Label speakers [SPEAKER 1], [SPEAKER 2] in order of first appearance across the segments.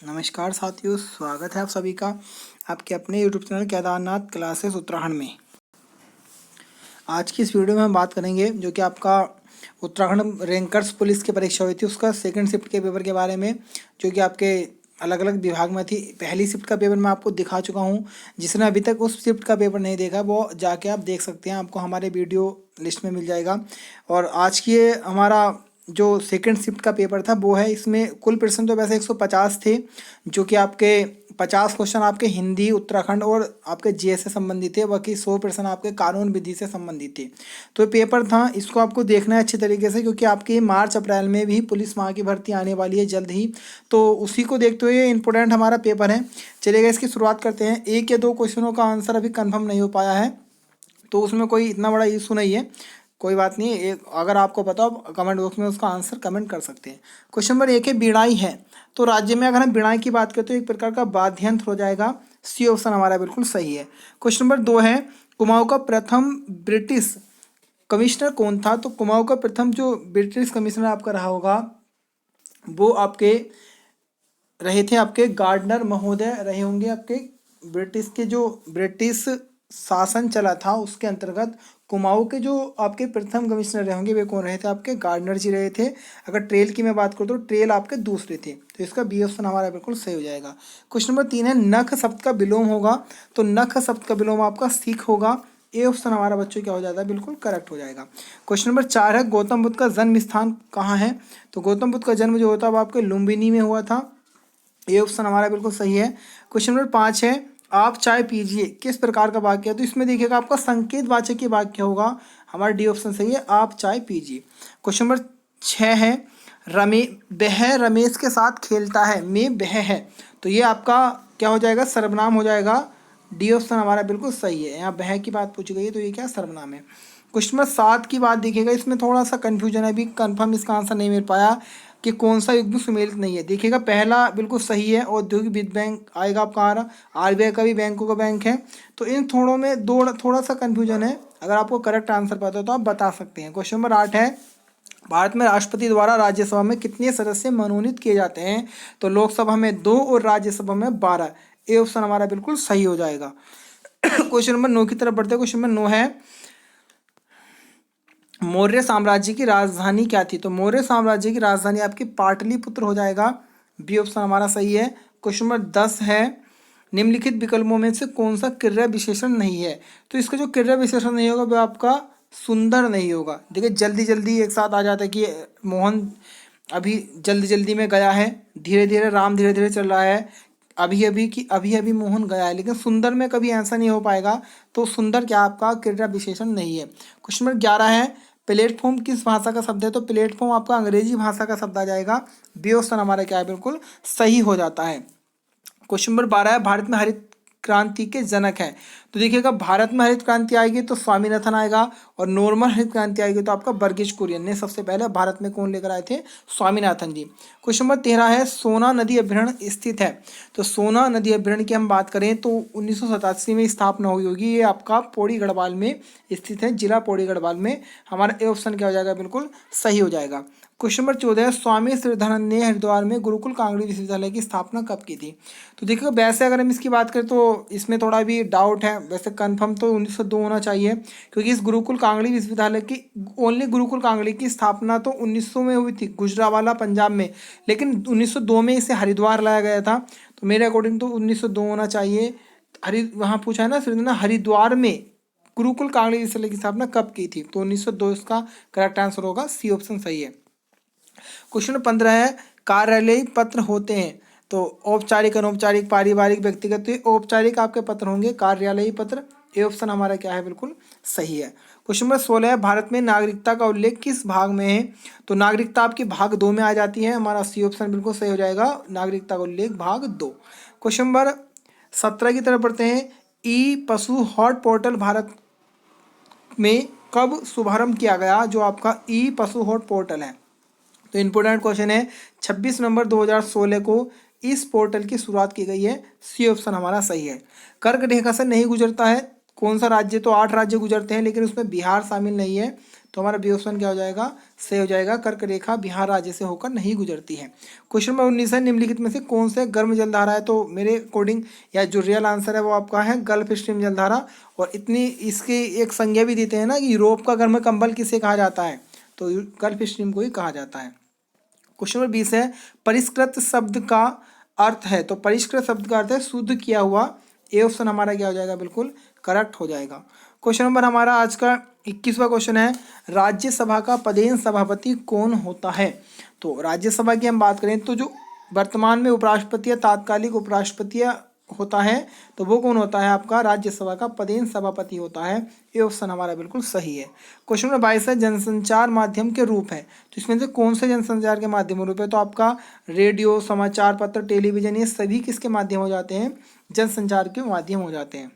[SPEAKER 1] नमस्कार साथियों, स्वागत है आप सभी का आपके अपने YouTube channel Kedarnath classes Uttarakhand में। आज की इस वीडियो में हम बात करेंगे जो कि आपका उत्तराखंड रैंकर्स पुलिस की परीक्षा हुई थी उसका सेकंड शिफ्ट के पेपर के बारे में, जो कि आपके अलग अलग विभाग में थी। पहली शिफ्ट का पेपर मैं आपको दिखा चुका हूँ। जिसने अभी तक उस शिफ्ट का पेपर नहीं देखा वो जाके आप देख सकते हैं, आपको हमारे वीडियो लिस्ट में मिल जाएगा। और आज की ये हमारा जो सेकंड शिफ्ट का पेपर था वो है, इसमें कुल प्रश्न तो वैसे 150 थे, जो कि आपके 50 क्वेश्चन आपके हिंदी उत्तराखंड और आपके जीएस से संबंधित थे, बाकी 100 प्रश्न आपके कानून विधि से संबंधित थे। तो ये पेपर था, इसको आपको देखना है अच्छी तरीके से, क्योंकि आपकी मार्च अप्रैल में भी पुलिस महा की भर्ती आने वाली है जल्द ही। तो उसी को देखते हुए इम्पोर्टेंट हमारा पेपर है। चलिएगा इसकी शुरुआत करते हैं। एक या दो क्वेश्चनों का आंसर अभी कन्फर्म नहीं हो पाया है, तो उसमें कोई इतना बड़ा इशू नहीं है, कोई बात नहीं। एक अगर आपको पता हो कमेंट बॉक्स में उसका आंसर कमेंट कर सकते हैं। क्वेश्चन नंबर 1 है बिड़ाई है। तो राज्य में अगर हम बिड़ाई की बात करें तो एक प्रकार का वाद्य यंत्र हो जाएगा। सी ऑप्शन हमारा बिल्कुल सही है। क्वेश्चन नंबर 2 है कुमाऊं का प्रथम ब्रिटिश कमिश्नर कौन था। तो कुमाऊं का प्रथम जो ब्रिटिश कमिश्नर आपका रहा होगा वो आपके रहे थे आपके गार्डनर महोदय रहे होंगे। आपके ब्रिटिश के जो ब्रिटिश शासन चला था उसके अंतर्गत कुमाऊं के जो आपके प्रथम कमिश्नर रहे होंगे वे कौन रहे थे, आपके गार्डनर जी रहे थे। अगर ट्रेल की मैं बात करूँ तो ट्रेल आपके दूसरे थे, तो इसका बी ऑप्शन हमारा बिल्कुल सही हो जाएगा। क्वेश्चन नंबर 3 है नख शब्द का विलोम होगा। तो नख शब्द का विलोम आपका सीख होगा। ए ऑप्शन हमारा बच्चों क्या हो जाता है, बिल्कुल करेक्ट हो जाएगा। क्वेश्चन नंबर 4 है गौतम बुद्ध का जन्म स्थान कहाँ है। तो गौतम बुद्ध का जन्म जो होता है वो आपके लुम्बिनी में हुआ था। ये ऑप्शन हमारा बिल्कुल सही है। क्वेश्चन नंबर 5 है आप चाय पीजिए किस प्रकार का वाक्य है। तो इसमें देखिएगा आपका संकेत वाचक की वाक्य होगा, हमारा डी ऑप्शन सही है, आप चाय पीजिए। क्वेश्चन नंबर 6 है वह रमेश के साथ खेलता है में वह है। तो ये आपका क्या हो जाएगा, सर्वनाम हो जाएगा। डी ऑप्शन हमारा बिल्कुल सही है, यहाँ वह की बात पूछी गई है तो ये क्या सर्वनाम है। क्वेश्चन नंबर 7 की बात देखिएगा, इसमें थोड़ा सा कन्फ्यूजन है, अभी कंफर्म इसका आंसर नहीं मिल पाया कि कौन सा युग्म सुमेलित नहीं है। देखिएगा पहला बिल्कुल सही है, औद्योगिक वित्त बैंक आएगा आपका, आरबीआई का भी बैंकों का बैंक है। तो इन थोड़ों में थोड़ा सा कन्फ्यूजन है। अगर आपको करेक्ट आंसर पता हो तो आप बता सकते हैं। क्वेश्चन नंबर 8 है भारत में राष्ट्रपति द्वारा राज्यसभा में कितने सदस्य मनोनीत किए जाते हैं। तो लोकसभा में 2 और राज्यसभा में 12। ए ऑप्शन हमारा बिल्कुल सही हो जाएगा। क्वेश्चन नंबर 9 की तरफ बढ़ते हैं। क्वेश्चन नंबर 9 है मौर्य साम्राज्य की राजधानी क्या थी। तो मौर्य साम्राज्य की राजधानी आपकी पाटलिपुत्र हो जाएगा। बी ऑप्शन हमारा सही है। क्वेश्चन नंबर 10 है निम्नलिखित विकल्पों में से कौन सा क्रिया विशेषण नहीं है। तो इसका जो क्रिया विशेषण नहीं होगा वो आपका सुंदर नहीं होगा। देखिए जल्दी जल्दी एक साथ आ जाता है कि मोहन अभी जल्दी जल्दी में गया है, धीरे धीरे राम धीरे धीरे चल रहा है, अभी अभी मोहन गया है, लेकिन सुंदर में कभी ऐसा नहीं हो पाएगा। तो सुंदर क्या आपका क्रिया विशेषण नहीं है। क्वेश्चन नंबर 11 है प्लेटफॉर्म किस भाषा का शब्द है। तो प्लेटफॉर्म आपका अंग्रेजी भाषा का शब्द आ जाएगा। बी ऑप्शन हमारा क्या है, बिल्कुल सही हो जाता है। क्वेश्चन नंबर 12 है भारत में हरित क्रांति के जनक हैं। तो देखिएगा भारत में हरित क्रांति आएगी तो स्वामीनाथन आएगा, और नॉर्मल हरित क्रांति आएगी तो आपका वर्गीज कुरियन ने सबसे पहले भारत में कौन लेकर आए थे, स्वामीनाथन जी। क्वेश्चन नंबर 13 है सोना नदी अभ्यारण्य स्थित है। तो सोना नदी अभ्यारण्य की हम बात करें तो 1987 में स्थापना हुई होगी। ये आपका पौड़ी गढ़वाल में स्थित है, जिला पौड़ी गढ़वाल में। हमारा ए ऑप्शन क्या हो जाएगा, बिल्कुल सही हो जाएगा। क्वेश्चन नंबर 14 स्वामी श्रीधरानंद ने हरिद्वार में गुरुकुल कांगड़ी विश्वविद्यालय की स्थापना कब की थी। तो देखिए वैसे अगर हम इसकी बात करें तो इसमें थोड़ा भी डाउट है, वैसे कंफर्म तो 1902 होना चाहिए, क्योंकि इस गुरुकुल कांगड़ी विश्वविद्यालय की ओनली गुरुकुल कांगड़ी की स्थापना तो 1900 में हुई थी गुजरावाला पंजाब में, लेकिन 1902 में इसे हरिद्वार लाया गया था। तो मेरे अकॉर्डिंग तो 1902 होना चाहिए। वहाँ पूछा है ना श्रीधर हरिद्वार में गुरुकुल कांगड़ी विश्वविद्यालय की स्थापना कब की थी, तो 1902 इसका करेक्ट आंसर होगा, सी ऑप्शन सही है। क्वेश्चन 15 है कार्यालयीय पत्र होते हैं। तो औपचारिक अनौपचारिक पारिवारिक व्यक्तिगत, तो ये औपचारिक आपके पत्र होंगे कार्यालयीय पत्र। ए ऑप्शन हमारा क्या है, बिल्कुल सही है। क्वेश्चन नंबर 16 है भारत में नागरिकता का उल्लेख किस भाग में है। तो नागरिकता आपकी भाग 2 में आ जाती है, हमारा सी ऑप्शन बिल्कुल सही हो जाएगा, नागरिकता का उल्लेख भाग 2। क्वेश्चन नंबर 17 की तरफ बढ़ते हैं ई पशु हॉट पोर्टल भारत में कब शुभारंभ किया गया, जो आपका ई पशु हॉट पोर्टल है। तो इम्पोर्टेंट क्वेश्चन है 26 नवंबर 2016 को इस पोर्टल की शुरुआत की गई है। सी ऑप्शन हमारा सही है। कर्क रेखा से नहीं गुजरता है कौन सा राज्य, तो 8 राज्य गुजरते हैं लेकिन उसमें बिहार शामिल नहीं है। तो हमारा बी ऑप्शन क्या हो जाएगा, सही हो जाएगा। कर्क रेखा बिहार राज्य से होकर नहीं गुजरती है। क्वेश्चन नंबर 19 है, निम्नलिखित में से कौन से गर्म जलधारा है। तो मेरे अकॉर्डिंग या जो रियल आंसर है वो आपका है गल्फ स्ट्रीम जलधारा। और इतनी इसकी एक संज्ञा भी देते हैं ना कि यूरोप का गर्म कंबल किसे कहा जाता है, तो गल्फ स्ट्रीम को ही कहा जाता है। क्वेश्चन नंबर 20 है, परिष्कृत शब्द का अर्थ है। तो परिष्कृत शब्द का अर्थ है शुद्ध किया हुआ। ए ऑप्शन हमारा क्या हो जाएगा, बिल्कुल करेक्ट हो जाएगा। क्वेश्चन नंबर हमारा आज का 21वां क्वेश्चन है, राज्यसभा का पदेन सभापति कौन होता है। तो राज्यसभा की हम बात करें तो जो वर्तमान में उपराष्ट्रपति या तात्कालिक उपराष्ट्रपति होता है तो वो कौन होता है, आपका राज्यसभा का पदेन सभापति होता है। ये ऑप्शन हमारा बिल्कुल सही है। क्वेश्चन नंबर 22 है, जनसंचार माध्यम के रूप है। तो इसमें से कौन से जनसंचार के माध्यम रूप है, तो आपका रेडियो, समाचार पत्र, टेलीविजन, ये सभी किसके माध्यम हो जाते हैं, जनसंचार के माध्यम हो जाते हैं।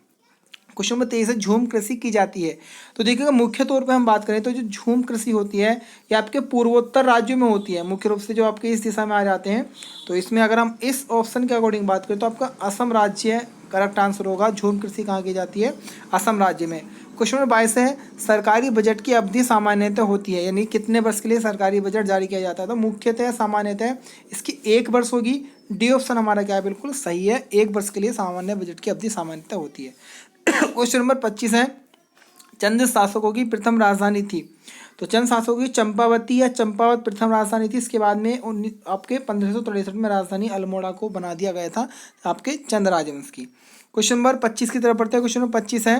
[SPEAKER 1] क्वेश्चन नंबर 23 है, झूम कृषि की जाती है। तो देखिएगा मुख्य तौर पे हम बात करें तो जो झूम कृषि होती है ये आपके पूर्वोत्तर राज्यों में होती है, मुख्य रूप से जो आपके इस दिशा में आ जाते हैं। तो इसमें अगर हम इस ऑप्शन के अकॉर्डिंग बात करें तो आपका असम राज्य करेक्ट आंसर होगा। झूम कृषि कहाँ की जाती है, असम राज्य में। क्वेश्चन नंबर 22 है, सरकारी बजट की अवधि सामान्यतः होती है, यानी कितने वर्ष के लिए सरकारी बजट जारी किया जाता है। तो मुख्यतः सामान्यतः इसकी 1 वर्ष होगी। डी ऑप्शन हमारा क्या है, बिल्कुल सही है। 1 वर्ष के लिए सामान्य बजट की अवधि सामान्यतः होती है। क्वेश्चन नंबर 25 है, चंद शासकों की प्रथम राजधानी थी। तो चंद शासकों की चंपावती या चंपावत प्रथम राजधानी थी। इसके बाद में आपके 1563 में राजधानी अल्मोड़ा को बना दिया गया था आपके चंद राजवंश की। क्वेश्चन नंबर 25 की तरफ पढ़ते हैं। क्वेश्चन नंबर 25 है,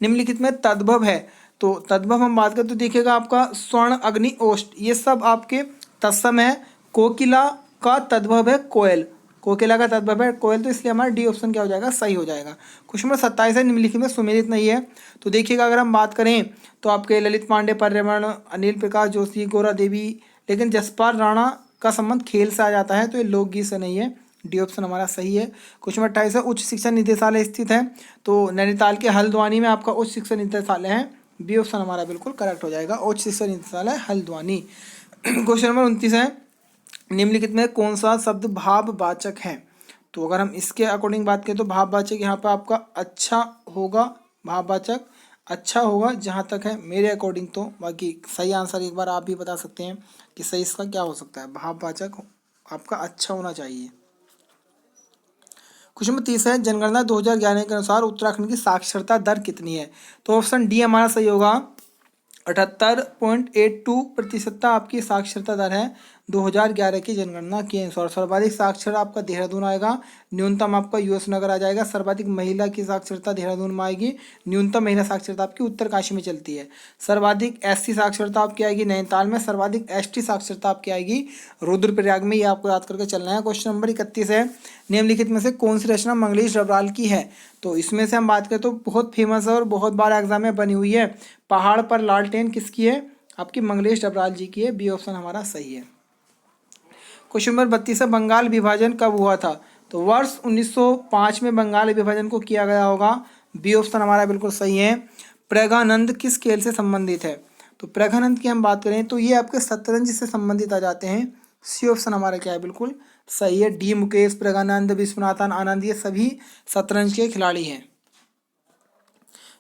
[SPEAKER 1] निम्नलिखित में तद्भव है। तो तद्भव हम बात करें तो देखिएगा आपका स्वर्ण, अग्नि, ओष्ठ, ये सब आपके तत्सम है। कोकिला का तद्भव है कोयल, कोकिला का तद्भव है कोयल, तो इसलिए हमारा डी ऑप्शन क्या हो जाएगा, सही हो जाएगा। क्वेश्चन नंबर 27 है, निम्नलिखित में सुमेलित नहीं है। तो देखिएगा अगर हम बात करें तो आपके ललित पांडे, पर्यावरण, अनिल प्रकाश जोशी, गौरा देवी, लेकिन जसपाल राणा का संबंध खेल से आ जाता है, तो ये लोकगीत से नहीं है। डी ऑप्शन हमारा सही है। क्वेश्चन नंबर 28 है, उच्च शिक्षा निदेशालय स्थित है। तो नैनीताल के हल्द्वानी में आपका उच्च शिक्षा निदेशालय है। बी ऑप्शन हमारा बिल्कुल करेक्ट हो जाएगा, उच्च शिक्षा निदेशालय हल्द्वानी। क्वेश्चन नंबर 29 है, निम्नलिखित में कौन सा शब्द भाववाचक है। तो अगर हम इसके अकॉर्डिंग बात करें तो भाववाचक यहाँ पर आपका अच्छा होगा, भाववाचक अच्छा होगा जहाँ तक है मेरे अकॉर्डिंग। तो बाकी सही आंसर एक बार आप भी बता सकते हैं कि सही इसका क्या हो सकता है। भाववाचक आपका अच्छा होना चाहिए। क्वेश्चन नंबर 30 है, जनगणना 2011 के अनुसार उत्तराखंड की साक्षरता दर कितनी है। तो ऑप्शन डी हमारा सही होगा, 78.82% आपकी साक्षरता दर है 2011 की जनगणना के अनुसार। सर्वाधिक साक्षर आपका देहरादून आएगा, न्यूनतम आपका यूएस नगर आ जाएगा। सर्वाधिक महिला की साक्षरता देहरादून में आएगी, न्यूनतम महिला साक्षरता आपकी उत्तरकाशी में चलती है। सर्वाधिक एससी साक्षरता आपकी आएगी नैनीताल में, सर्वाधिक एसटी साक्षरता आपकी आएगी रुद्रप्रयाग में। ये आपको याद करके चलना है। क्वेश्चन नंबर 31 है, निम्नलिखित में से कौन सी रचना मंगलेश डबराल की है। तो इसमें से हम बात करें तो बहुत फेमस है और बहुत बार एग्जाम में बनी हुई है, पहाड़ पर लालटेन किसकी है, आपकी मंगलेश डबराल जी की है। बी ऑप्शन हमारा सही है। क्वेश्चन नंबर 32 है, बंगाल विभाजन कब हुआ था। तो वर्ष 1905 में बंगाल विभाजन को किया गया होगा। बी ऑप्शन हमारा बिल्कुल सही है। प्रज्ञानंद किस खेल से संबंधित है। तो प्रज्ञानंद की हम बात करें तो ये आपके शतरंज से संबंधित आ जाते हैं। सी ऑप्शन हमारा क्या है, बिल्कुल सही है। डी मुकेश, प्रज्ञानंद, विश्वनाथन आनंद, ये सभी शतरंज के खिलाड़ी हैं।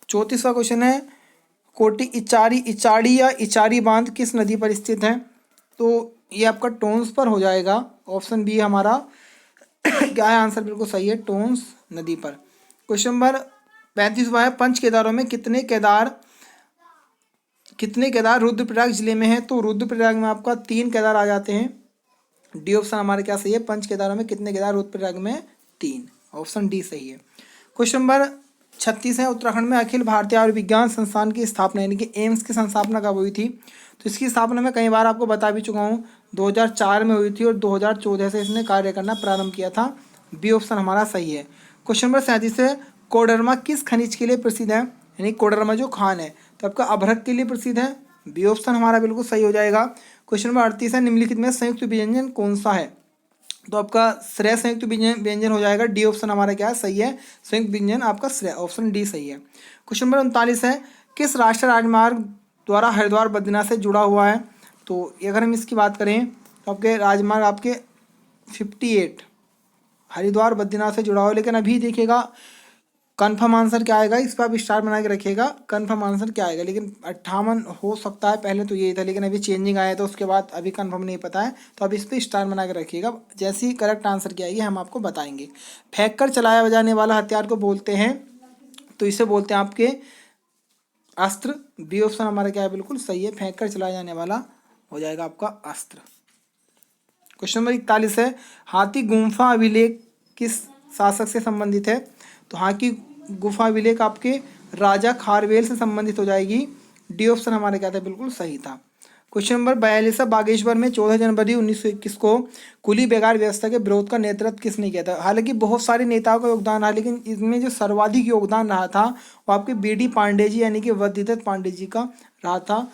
[SPEAKER 1] 34वां क्वेश्चन है, कोटी इचारी, इचाड़ी या इचारी बांध किस नदी पर स्थित है। तो ये आपका टोन्स पर हो जाएगा। ऑप्शन बी हमारा क्या है आंसर, बिल्कुल सही है, टोन्स नदी पर। क्वेश्चन नंबर 35वां है, पंच केदारों में कितने केदार रुद्रप्रयाग जिले में है। तो रुद्रप्रयाग में आपका 3 केदार आ जाते हैं। डी ऑप्शन हमारे क्या सही है, पंच केदारों में कितने केदार रुद्रप्रयाग में 3, ऑप्शन डी सही है। क्वेश्चन नंबर 36 है, उत्तराखंड में अखिल भारतीय आयुर्विज्ञान संस्थान की स्थापना यानी कि एम्स की स्थापना कब हुई थी। तो इसकी स्थापना मैं कई बार आपको बता भी चुका हूँ, 2004 में हुई थी और 2014 से इसने कार्य करना प्रारंभ किया था। बी ऑप्शन हमारा सही है। क्वेश्चन नंबर 37 है, कोडरमा किस खनिज के लिए प्रसिद्ध है, यानी कोडरमा जो खान है तो आपका अभ्रक के लिए प्रसिद्ध है। बी ऑप्शन हमारा बिल्कुल सही हो जाएगा। क्वेश्चन नंबर 38 है, निम्नलिखित में संयुक्त व्यंजन कौन सा है। तो आपका श्रेय संयुक्त व्यंजन हो जाएगा। डी ऑप्शन हमारा क्या है, सही है, संयुक्त व्यंजन आपका श्रेय, ऑप्शन डी सही है। क्वेश्चन नंबर 39 है, किस राष्ट्रीय राजमार्ग द्वारा हरिद्वार बद्रीनाथ से जुड़ा हुआ है। तो अगर हम इसकी बात करें तो आपके राजमार्ग आपके 58 हरिद्वार बद्रीनाथ से जुड़ा हुआ है। लेकिन अभी देखिएगा कन्फर्म आंसर क्या आएगा, इस पर आप स्टार बना के रखिएगा, कन्फर्म आंसर क्या आएगा। लेकिन 58 हो सकता है, पहले तो यही था लेकिन अभी चेंजिंग आया तो उसके बाद अभी कन्फर्म नहीं पता है, तो अब इस पर स्टार बना के रखिएगा। जैसी करेक्ट आंसर क्या आएगी हम आपको बताएंगे। फेंक कर चलाया जाने वाला हथियार को बोलते हैं, तो इसे बोलते हैं आपके अस्त्र। बी ऑप्शन हमारा क्या है, बिल्कुल सही है, फेंक कर चलाया जाने वाला हो जाएगा आपका अस्त्र। क्वेश्चन नंबर 41 है, हाथी गुम्फा अभिलेख किस शासक से संबंधित है। तो हाथी गुफा अभिलेख आपके राजा खारवेल से संबंधित हो जाएगी। डी ऑप्शन हमारा क्या था, बिल्कुल सही था। क्वेश्चन नंबर 42 है, बागेश्वर में 14 जनवरी 1921 को खुली बेकार व्यवस्था के विरोध का नेतृत्व किसने किया था। हालांकि बहुत सारे नेताओं का योगदान रहा, लेकिन इसमें जो सर्वाधिक योगदान रहा था वो आपके बी.डी. पांडे जी यानी कि वद्दीदत्त पांडे जी का रहा था।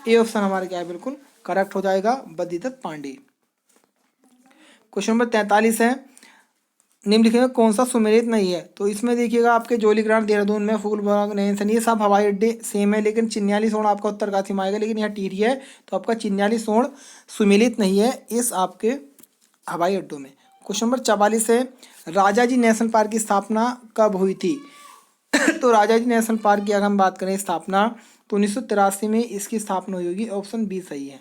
[SPEAKER 1] ए ऑप्शन हमारा क्या है, बिल्कुल करेक्ट हो जाएगा, वद्दीदत्त पांडे। क्वेश्चन नंबर 43 है, निम्नलिखित में कौन सा सुमेलित नहीं है। तो इसमें देखिएगा आपके जोलीग्रांट देहरादून में, फूलबाग नैनसन, ये सब हवाई अड्डे सेम है, लेकिन चिन्यालीसोड़ आपका उत्तरकाशी में आएगा, लेकिन यहाँ टिहरी है, तो आपका चिन्यालीसोड़ सुमेलित नहीं है इस आपके हवाई अड्डों में। क्वेश्चन नंबर 44 है, राजाजी नेशनल पार्क की स्थापना कब हुई थी। तो राजाजी नेशनल पार्क की अगर हम बात करें स्थापना, तो 1983 में इसकी स्थापना हुई होगी। ऑप्शन बी सही है।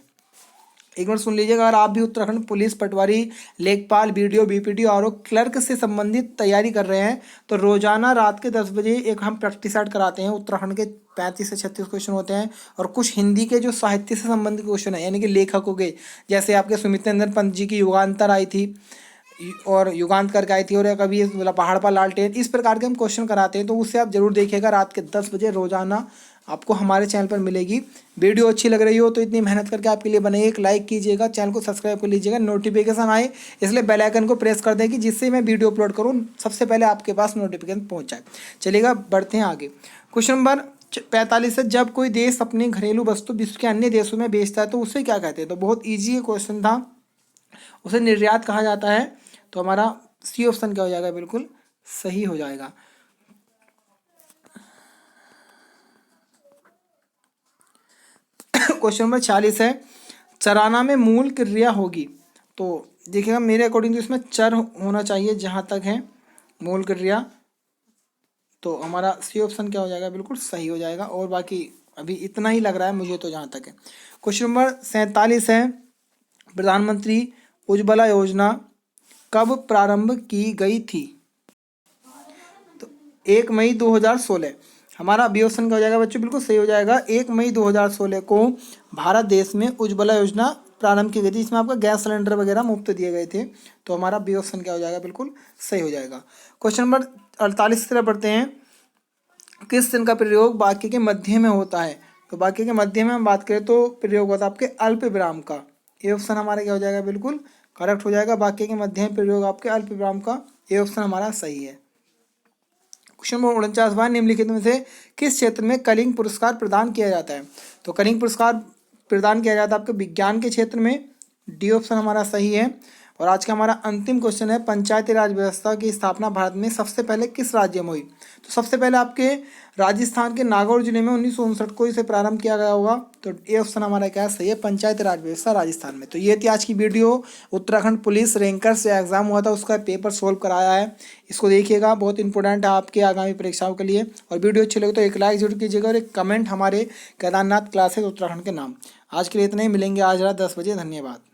[SPEAKER 1] एक बार सुन लीजिएगा, अगर आप भी उत्तराखंड पुलिस, पटवारी, लेखपाल, बीडीओ, बीपीडी और क्लर्क से संबंधित तैयारी कर रहे हैं, तो रोजाना रात के 10 बजे एक हम प्रैक्टिस सेट कराते हैं। उत्तराखंड के 35 से 36 क्वेश्चन होते हैं, और कुछ हिंदी के जो साहित्य से संबंधित क्वेश्चन है, यानी कि लेखकों के, जैसे आपके सुमितेंद्र पंत जी की युगांतर आई थी और युगांत करके आई थी, और एक अभी पहाड़ पर लालटेन, इस प्रकार के हम क्वेश्चन कराते हैं। तो उससे आप जरूर देखिएगा, रात के 10 बजे रोजाना आपको हमारे चैनल पर मिलेगी। वीडियो अच्छी लग रही हो तो इतनी मेहनत करके आपके लिए बने, एक लाइक कीजिएगा, चैनल को सब्सक्राइब कर लीजिएगा, नोटिफिकेशन आए इसलिए बेल आइकन को प्रेस कर दें कि जिससे मैं वीडियो अपलोड करूँ सबसे पहले आपके पास नोटिफिकेशन पहुँच जाए। चलिएगा बढ़ते हैं आगे। क्वेश्चन नंबर 45 है, जब कोई देश अपनी घरेलू वस्तु विश्व के अन्य देशों में बेचता है तो उसे क्या कहते हैं। तो बहुत ईजी क्वेश्चन था, उसे निर्यात कहा जाता है। तो हमारा सी ऑप्शन क्या हो जाएगा, बिल्कुल सही हो जाएगा। क्वेश्चन नंबर 46 है, चराना में मूल क्रिया होगी। तो देखिएगा मेरे अकॉर्डिंग तो इसमें चर होना चाहिए जहाँ तक है मूल क्रिया, तो हमारा सी ऑप्शन क्या हो जाएगा, बिल्कुल सही हो जाएगा। और बाकी अभी इतना ही लग रहा है मुझे तो जहाँ तक है। क्वेश्चन नंबर 47 है, प्रधानमंत्री उज्ज्वला योजना कब प्रारंभ की गई थी। तो 1 मई 2016 हमारा बी ऑप्शन क्या हो जाएगा बच्चों, बिल्कुल सही हो जाएगा। 1 मई 2016 को भारत देश में उज्ज्वला योजना प्रारंभ की गई थी। इसमें आपका गैस सिलेंडर वगैरह मुफ्त दिए गए थे। तो हमारा बी ऑप्शन क्या हो जाएगा, बिल्कुल सही हो जाएगा। क्वेश्चन नंबर 48 की तरफ बढ़ते हैं, किस चिन्ह का प्रयोग वाक्य के मध्य में होता है। तो वाक्य के मध्य में हम बात करें तो प्रयोग होता है आपके अल्प विराम का। ए ऑप्शन हमारा क्या हो जाएगा, बिल्कुल करेक्ट हो जाएगा। वाक्य के मध्य में प्रयोग आपके अल्प विराम का, ए ऑप्शन हमारा सही है। क्वेश्चन नंबर 49, निम्नलिखित में से किस क्षेत्र में कलिंग पुरस्कार प्रदान किया जाता है। तो कलिंग पुरस्कार प्रदान किया जाता है आपके विज्ञान के क्षेत्र में। डी ऑप्शन हमारा सही है। और आज का हमारा अंतिम क्वेश्चन है, पंचायती राज व्यवस्था की स्थापना भारत में सबसे पहले किस राज्य में हुई। तो सबसे पहले आपके राजस्थान के नागौर जिले में 1959 को इसे प्रारंभ किया गया होगा। तो ए ऑप्शन हमारा क्या सही है, पंचायती राज व्यवस्था राजस्थान में। तो ये थी आज की वीडियो, उत्तराखंड पुलिस रैंकर्स से एग्जाम हुआ था उसका पेपर सोल्व कराया है, इसको देखिएगा, बहुत इंपॉर्टेंट है आपके आगामी परीक्षाओं के लिए। और वीडियो अच्छी लगे तो एक लाइक जरूर कीजिएगा और एक कमेंट हमारे केदारनाथ क्लासेस उत्तराखंड के नाम। आज के लिए इतना ही, मिलेंगे आज रात 10 बजे, धन्यवाद।